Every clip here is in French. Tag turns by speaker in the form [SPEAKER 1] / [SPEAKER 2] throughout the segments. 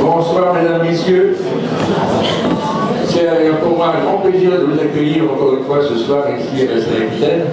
[SPEAKER 1] Bonsoir mesdames, messieurs. C'est pour moi un grand plaisir de vous accueillir encore une fois ce soir ici à la Saint-Aquitaine,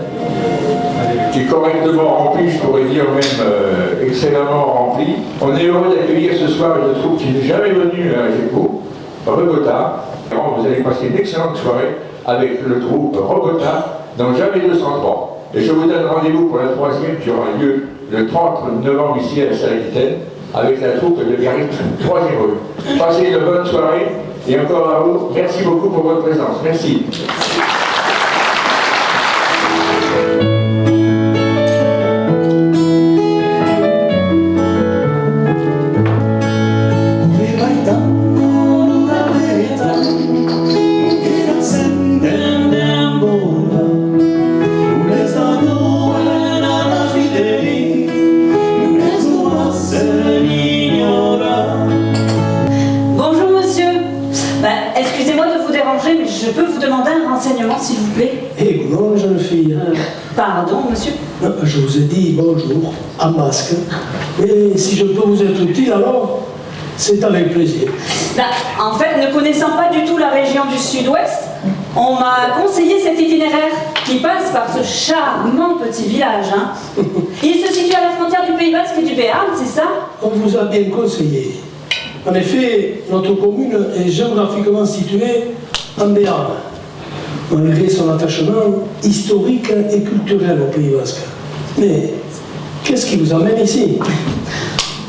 [SPEAKER 1] qui est correctement rempli, je pourrais dire même excellemment rempli. On est heureux d'accueillir ce soir une troupe qui n'est jamais venue à Géco, Robota. Vous allez passer une excellente soirée avec le troupe Robota dans Jamais 203. Et je vous donne rendez-vous pour la troisième qui aura lieu le 30 novembre ici à la Saint-Aquitaine, avec la troupe de Garrick, 3e rue. Passez une bonne soirée et encore à vous, merci beaucoup pour votre présence. Merci.
[SPEAKER 2] Je peux vous demander un renseignement, s'il vous plaît?
[SPEAKER 3] Eh non, jeune fille.
[SPEAKER 2] Pardon, monsieur?
[SPEAKER 3] Je vous ai dit bonjour, en masque. Et si je peux vous être utile, alors, c'est avec plaisir.
[SPEAKER 2] En fait, ne connaissant pas du tout la région du Sud-Ouest, on m'a conseillé cet itinéraire qui passe par ce charmant petit village. Il se situe à la frontière du Pays Basque et du Béarn, c'est ça?
[SPEAKER 3] On vous a bien conseillé. En effet, notre commune est géographiquement située en Béarn, malgré son attachement historique et culturel au Pays Basque. Mais qu'est-ce qui vous amène ici?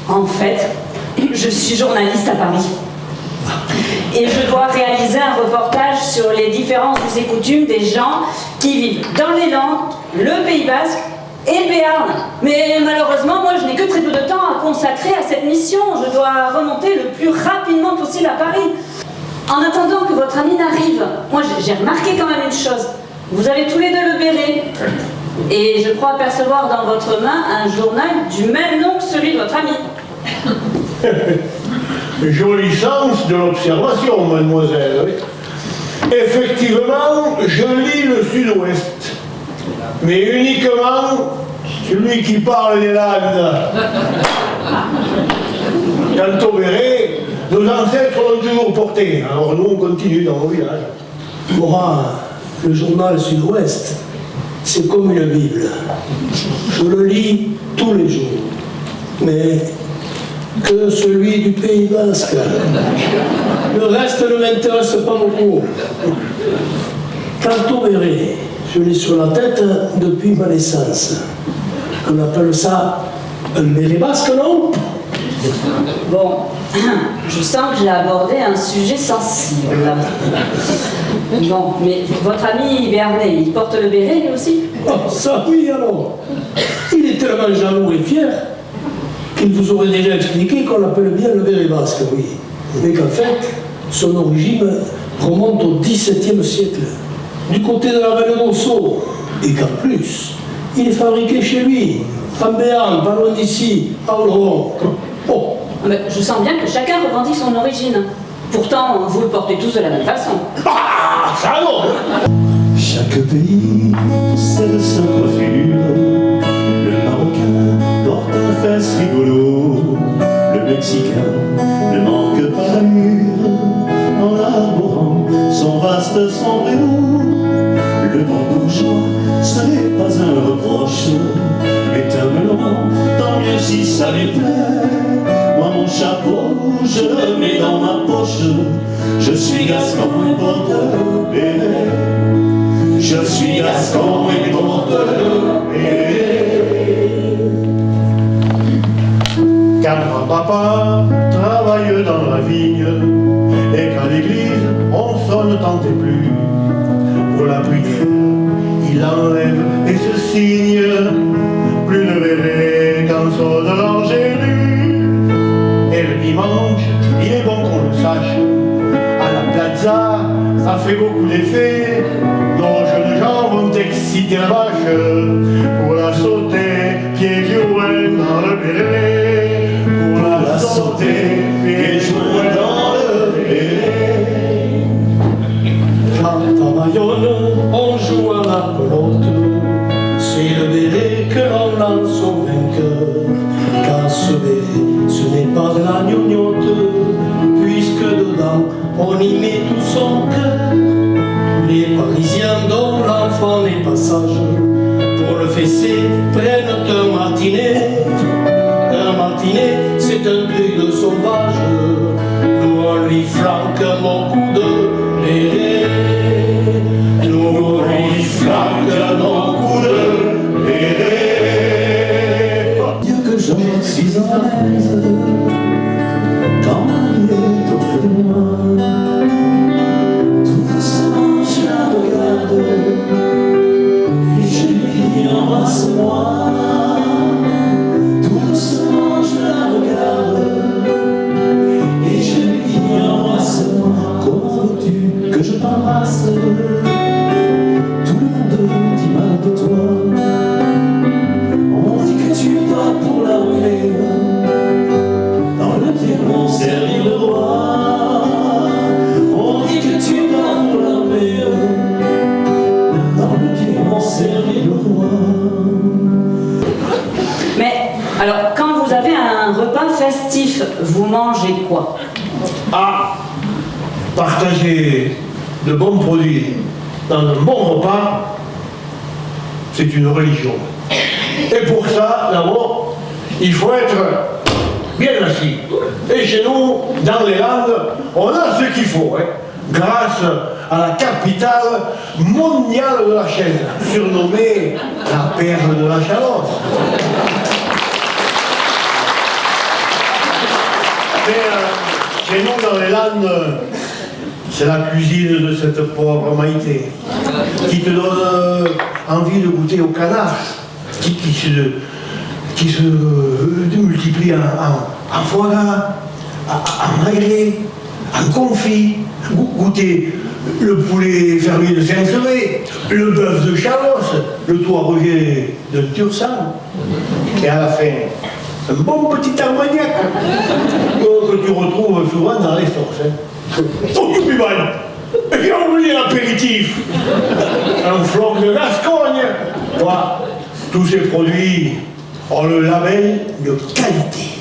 [SPEAKER 2] En fait, je suis journaliste à Paris. Et je dois réaliser un reportage sur les différences et coutumes des gens qui vivent dans les Landes, le Pays Basque et le Béarn. Mais malheureusement, moi, je n'ai que très peu de temps à consacrer à cette mission. Je dois remonter le plus rapidement possible à Paris. En attendant que votre ami n'arrive, moi j'ai remarqué quand même une chose. Vous avez tous les deux le béret. Et je crois apercevoir dans votre main un journal du même nom que celui de votre ami.
[SPEAKER 4] Joli sens de l'observation, mademoiselle. Effectivement, je lis le Sud-Ouest. Mais uniquement celui qui parle des Landes. Quant au béret, nos ancêtres l'ont toujours porté, alors nous on continue dans nos villages.
[SPEAKER 3] Moi, le journal Sud-Ouest, c'est comme une Bible. Je le lis tous les jours. Mais que celui du Pays Basque. Le reste ne m'intéresse pas beaucoup. Quant au béret, je l'ai sur la tête depuis ma naissance. On appelle ça un béret basque, non?
[SPEAKER 2] Bon, je sens que j'ai abordé un sujet sensible. Bon, mais votre ami Béarnais, il porte le béret lui aussi?
[SPEAKER 3] Oh, ça oui alors. Il est tellement jaloux et fier qu'il vous aurait déjà expliqué qu'on l'appelle bien le béret basque, oui. Mais qu'en fait, son origine remonte au XVIIe siècle, du côté de la vallée d'Osso, et qu'en plus, il est fabriqué chez lui, en Béarn, pas loin d'ici, à Oloron. Oh.
[SPEAKER 2] Mais je sens bien que chacun revendique son origine. Pourtant, vous le portez tous de la même façon.
[SPEAKER 4] Ah, ça non!
[SPEAKER 5] Chaque pays possède sa coiffure. Le Marocain porte un fesse rigolo. Le Mexicain ne manque pas d'allure en arborant son vaste sombrero. Le bon bourgeois, ce n'est pas un reproche, mais un melon, tant mieux si ça lui plaît. Moi mon chapeau, je le mets dans ma poche. Je suis gascon et porte le béret. Je suis gascon et porte le béret.
[SPEAKER 4] Quand grand-papa travaille dans la vigne et qu'à l'église on sonne tant et plus pour la prière, il enlève et se signe. Plus de béret qu'en sonne l'angélus. Et le dimanche, il est bon qu'on le sache, à la plaza, ça fait beaucoup d'effets. Nos jeunes gens vont exciter la vache pour la sauter, pieds joints dans le béret. Pour la sauter, pieds joints dans le béret.
[SPEAKER 3] Quand à Bayonne, on joue à la pelote, c'est le béret que l'on lance au vainqueur. Car ce béret, ce n'est pas de la gnognotte, flanquent mon coude béret. Nourri flanque mon coude béret.
[SPEAKER 5] Dieu que je suis à l'aise quand il est auprès de moi. Tout doucement je la regarde et je lui dis embrasse-moi. Tout doucement je la regarde et je lui dis embrasse-moi. Comment veux-tu que je t'embrasse? Tout le monde dit mal de toi. On dit que tu vas pour l'armée, dans le Piémont servir le roi. On dit que tu vas pour l'armée, dans le Piémont servir le roi.
[SPEAKER 2] Mais alors, quand vous avez un repas festif, vous mangez quoi?
[SPEAKER 4] À partager de bons produits dans un bon repas, c'est une religion. Et pour ça, d'abord, il faut être bien assis. Et chez nous, dans les Landes, on a ce qu'il faut, hein, grâce à la capitale mondiale de la chaise, surnommée la perle de la Chalosse. Mais chez nous, dans les Landes, c'est la cuisine de cette pauvre Maïté qui te donne envie de goûter au canard, qui se multiplie en foie gras, en magret, en confit, goûter le poulet fermier de Saint-Sevé, le bœuf de Chalosse, le Touareg de Tursan, et à la fin, un bon petit armagnac que tu retrouves souvent dans les sauces. Hein. Oh, du biban! J'ai oublié l'apéritif! Un floc de Gascogne! Voilà. Tous ces produits ont le label de qualité.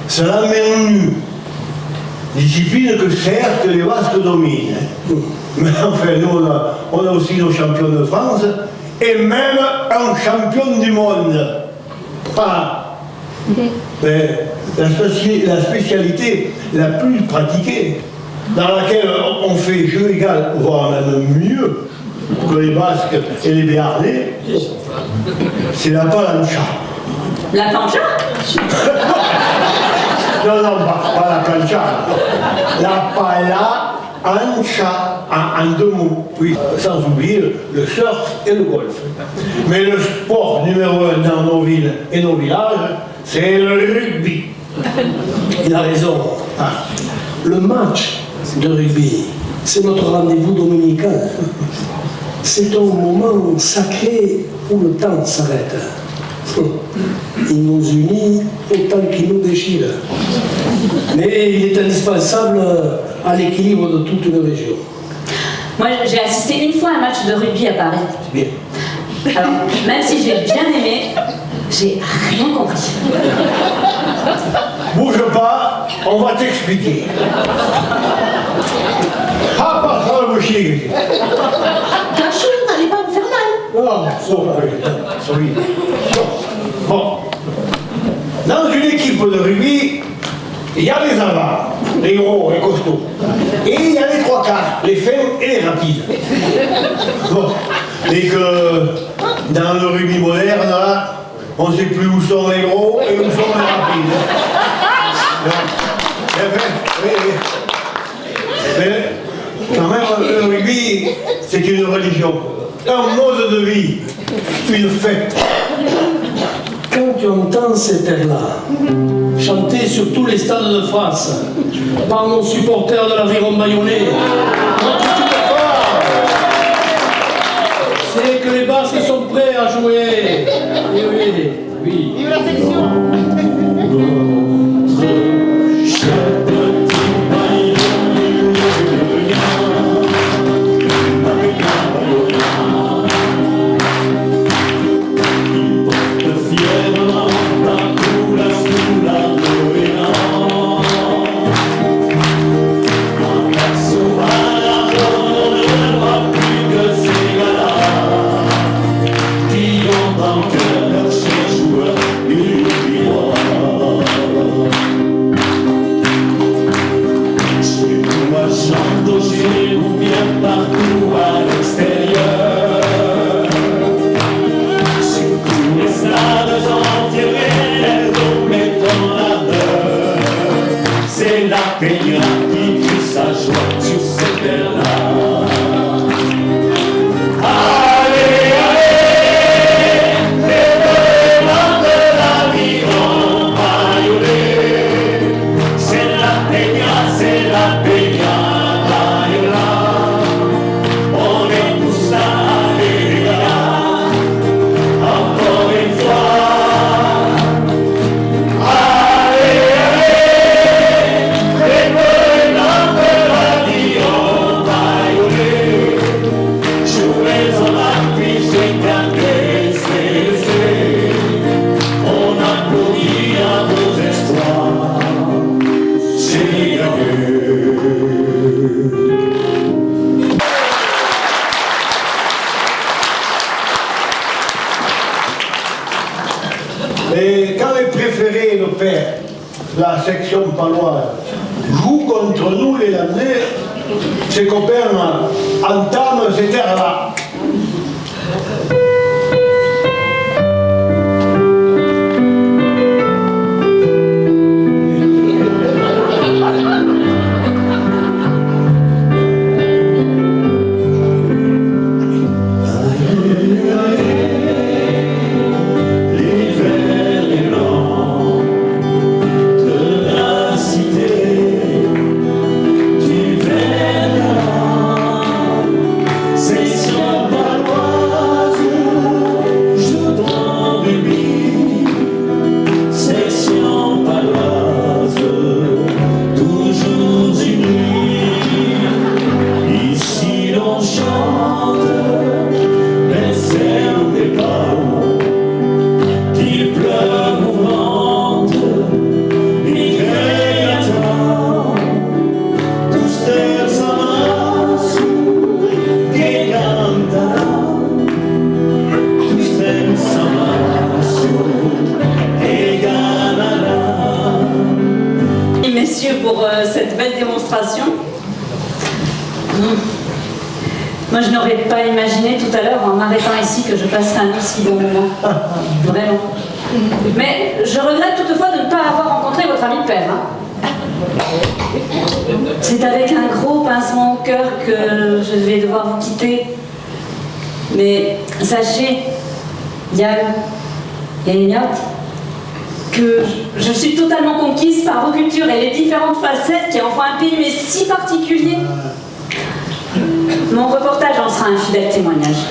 [SPEAKER 4] Cela mène discipline que certes les Basques dominent. Hein. Mais enfin, nous, on a aussi nos champions de France et même un champion du monde. Voilà. Mais la spécialité la plus pratiquée, dans laquelle on fait jeu égal, voire même mieux que les Basques et les Béarnais, c'est la palancha.
[SPEAKER 2] La plancha?
[SPEAKER 4] Non, pas la plancha. La palancha, en deux mots. Oui, sans oublier le surf et le golf. Mais le sport numéro 1 dans nos villes et nos villages, c'est le rugby.
[SPEAKER 3] Il a raison. Le match de rugby, c'est notre rendez-vous dominical. C'est un moment sacré où le temps s'arrête. Il nous unit autant qu'il nous déchire. Mais il est indispensable à l'équilibre de toute une région.
[SPEAKER 2] Moi, j'ai assisté une fois à un match de rugby à Paris.
[SPEAKER 3] Bien.
[SPEAKER 2] Alors, même si j'ai bien aimé, j'ai rien compris.
[SPEAKER 4] Bouge pas, on va t'expliquer. Ah, pas ça le boucher.
[SPEAKER 6] Cachou, n'allez pas me faire mal.
[SPEAKER 4] Non, sorry. Bon. Dans une équipe de rugby, il y a les avares, les gros, les costauds. Et il y a les trois quarts, les fins et les rapides. Bon. Et que dans le rugby moderne, là, on ne sait plus où sont les gros et où sont les rapides. Mais quand même, le rugby, c'est une religion, un mode de vie, une fête.
[SPEAKER 3] Quand tu entends ces airs-là, chantés sur tous les stades de France, par nos supporters de l'Aviron Bayonnais, notre équipe de France, c'est que les Basques sont prêts à jouer. Et oui, oui.
[SPEAKER 6] Vive la section.
[SPEAKER 5] Qui ont dans le cœur ces joueurs du roi. c'est la peña qui crie sa joie sur cette terre-là. Allez, allez, les devants de la vie ont baillolé. C'est la peña, baillola. On est tous là, alléluia. Encore une fois. Allez, allez, les devants de la vie ont baillolé. Jouez en la puissance, gardez, c'est. On applaudit à vos espoirs. C'est gagné.
[SPEAKER 4] Et quand les préférés, le père, la section paloise, joue contre nous les Landais, ses copains entament ces terres-là.
[SPEAKER 5] L'hiver est lent de la cité, tu verras, section paloise, joue ton rubis, section paloise, toujours unie. Ici l'on chante, mais c'est au départ. Qu'il pleuve ou vente, migré attend, tous terres s'amassent, qui cantaront, tous terres s'amassent, qui ganaront.
[SPEAKER 2] Merci messieurs pour cette belle démonstration. Moi, je n'aurais pas imaginé tout à l'heure, en m'arrêtant ici, que je passerais un aussi bon moment. Vraiment. Mais je regrette toutefois de ne pas avoir rencontré votre ami père. Hein. C'est avec un gros pincement au cœur que je vais devoir vous quitter. Mais sachez, Yann et Elliot, que je suis totalement conquise par vos cultures et les différentes facettes qui en font un pays mais si particulier. Mon reportage en sera un fidèle témoignage.